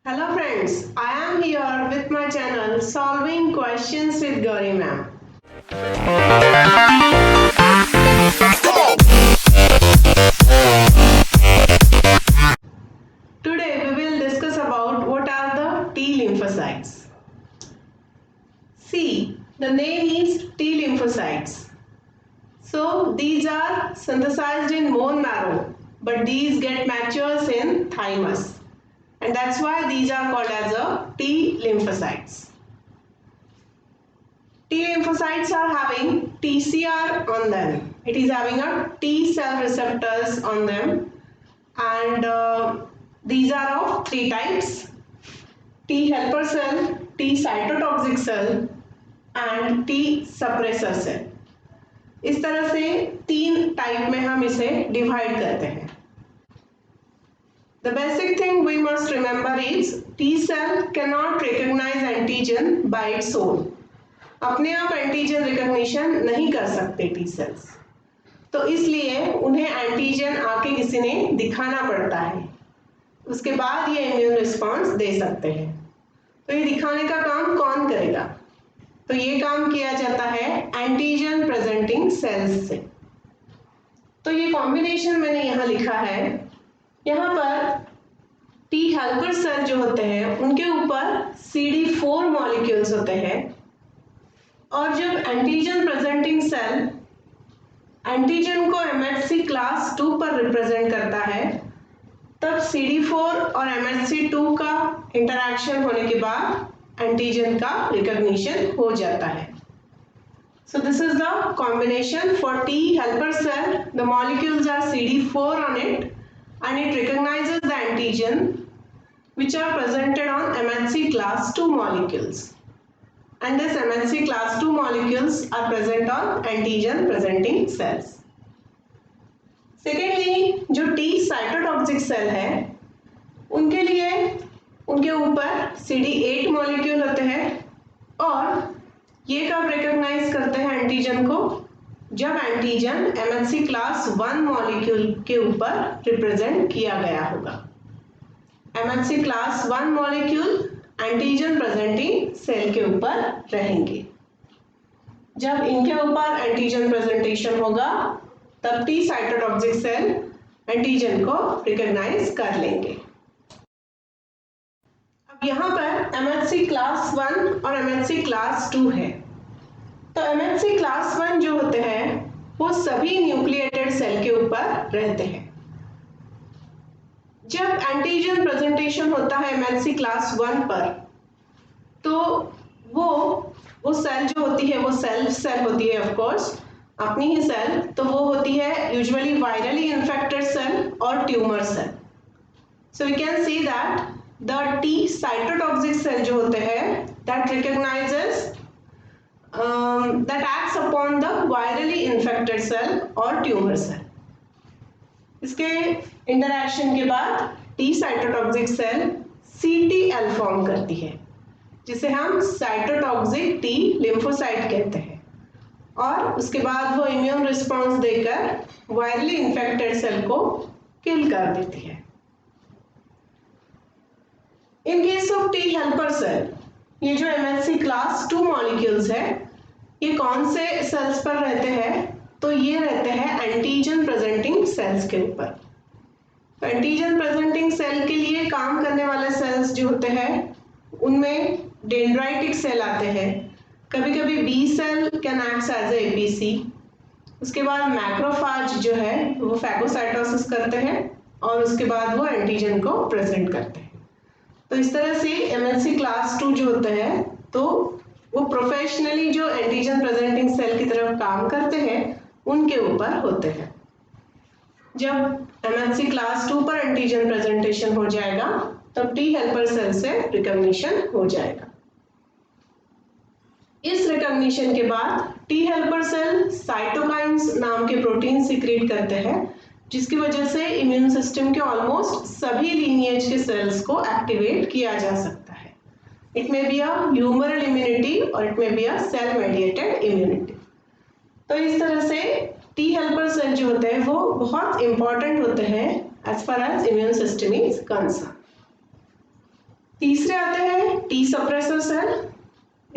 Hello friends, I am here with my channel Solving Questions with Gauri ma'am. Today we will discuss about what are the T lymphocytes. See, the name is T lymphocytes. So these are synthesized in bone marrow, but these get matures in thymus. And that's why these are called as a T lymphocytes. T lymphocytes are having TCR on them. It is having a T cell receptors on them, and these are of three types: T helper cell, T cytotoxic cell and T suppressor cell. इस तरह से तीन type में हम इसे divide करते हैं. The basic thing we must remember is T cell cannot recognize antigen by its own. अपने आप एंटीजन रिकॉग्निशन नहीं कर सकते टी सेल्स, तो इसलिए उन्हें एंटीजन आके किसी ने दिखाना पड़ता है, उसके बाद ये इम्यून रिस्पांस दे सकते हैं. तो ये दिखाने का काम कौन करेगा? तो ये काम किया जाता है एंटीजन प्रेजेंटिंग सेल्स से. तो ये कॉम्बिनेशन मैंने यहाँ लिखा है. यहाँ पर टी हेल्पर सेल जो होते हैं उनके ऊपर CD4 मॉलिक्यूल्स होते हैं, और जब एंटीजन प्रेजेंटिंग सेल एंटीजन को MHC क्लास 2 पर रिप्रेजेंट करता है, तब CD4 और MHC2 का इंटरैक्शन होने के बाद एंटीजन का रिकॉग्निशन हो जाता है. So this is the combination for T helper cell. The molecules are CD4 on it and it recognizes the antigen which are presented on MHC class 2 molecules. And this MHC class 2 molecules are present on antigen presenting cells. Secondly, जो T cytotoxic cell है उनके लिए उनके ऊपर CD8 molecule होते हैं, और ये कब रिकॉग्नाइज करते हैं एंटीजन को? जब एंटीजन MHC क्लास 1 मॉलिक्यूल के ऊपर रिप्रेजेंट किया गया होगा. MHC class 1 molecule antigen presenting cell के ऊपर रहेंगे. जब इनके ऊपर एंटीजन प्रेजेंटेशन होगा तब टी साइटोटॉक्सिक सेल एंटीजन को रिकॉग्नाइज कर लेंगे. अब यहाँ पर MHC क्लास 1 और MHC क्लास 2 है. तो MHC क्लास 1 जो होते हैं वो सभी न्यूक्लिएटेड सेल के ऊपर रहते हैं. जब एंटीजन प्रेजेंटेशन होता है MHC क्लास 1 पर, तो वो सेल जो होती है वो सेल्फ सेल होती है, ऑफ कोर्स अपनी ही सेल. तो वो होती है यूजुअली वायरली इन्फेक्टेड सेल और tumour cell. So we can see that the T cytotoxic cell जो होते हैं that recognises that acts upon the virally infected cell और ट्यूमर सेल. इसके इंटरैक्शन के बाद T cytotoxic cell CTL form करती है, जिसे हम साइटोटॉक्सिक टी लिम्फोसाइट कहते हैं, और उसके बाद वो इम्यून रिस्पांस देकर वायरली इन्फेक्टेड सेल को किल कर देती है. In case of T helper cell, ये जो MHC क्लास 2 मॉलिक्यूल्स है ये कौन से सेल्स पर रहते हैं? तो ये रहते हैं एंटीजन प्रेजेंटिंग सेल्स के ऊपर. तो एंटीजन प्रेजेंटिंग सेल के लिए काम करने वाले सेल्स जो होते हैं उनमें डेंड्राइटिक सेल आते हैं, कभी कभी B cell can act as a APC. उसके बाद मैक्रोफाज जो है वो फैगोसाइटोसिस करते हैं और उसके बाद वो एंटीजन को प्रेजेंट करते हैं. तो इस तरह से MHC क्लास 2 जो होते हैं तो वो प्रोफेशनली जो एंटीजन प्रेजेंटिंग सेल की तरफ काम करते हैं उनके ऊपर होते हैं. जब MHC क्लास 2 पर एंटीजन प्रेजेंटेशन हो जाएगा तब टी हेल्पर सेल से रिकॉग्निशन हो जाएगा. इस रिकॉग्निशन के बाद टी हेल्पर सेल साइटोकाइन्स नाम के प्रोटीन सीक्रेट करते हैं, जिसकी वजह से इम्यून सिस्टम के ऑलमोस्ट सभी लीनिएज के सेल्स को एक्टिवेट किया जा सकता है. It may be a humoral immunity और it may be a cell mediated immunity. तो इस तरह से टी हेल्पर सेल जो होते हैं वो बहुत इंपॉर्टेंट होते हैं as far as immune system is concern. तीसरे आते हैं टी सप्रेसर सेल।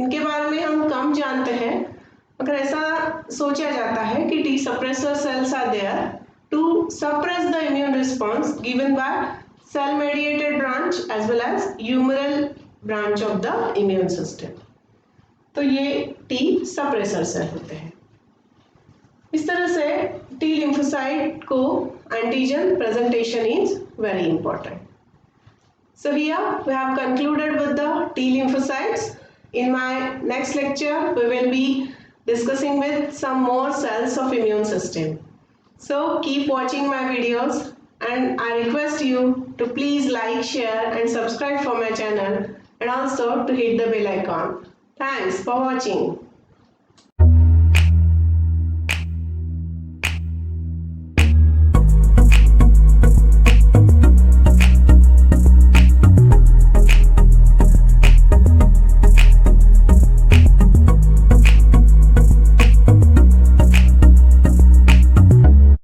इनके बारे में हम कम जानते हैं, मगर ऐसा सोचा जाता है कि T suppressor cells are there to suppress the immune response given by cell mediated branch as well as humoral branch of the immune system. तो ये टी सप्रेसर सेल होते हैं। इस तरह से टी लिम्फोसाइट को antigen presentation is very important. So here we have concluded with the T lymphocytes. In my next lecture, we will be discussing with some more cells of immune system. So keep watching my videos, and I request you to please like, share and subscribe for my channel, and also to hit the bell icon. Thanks for watching.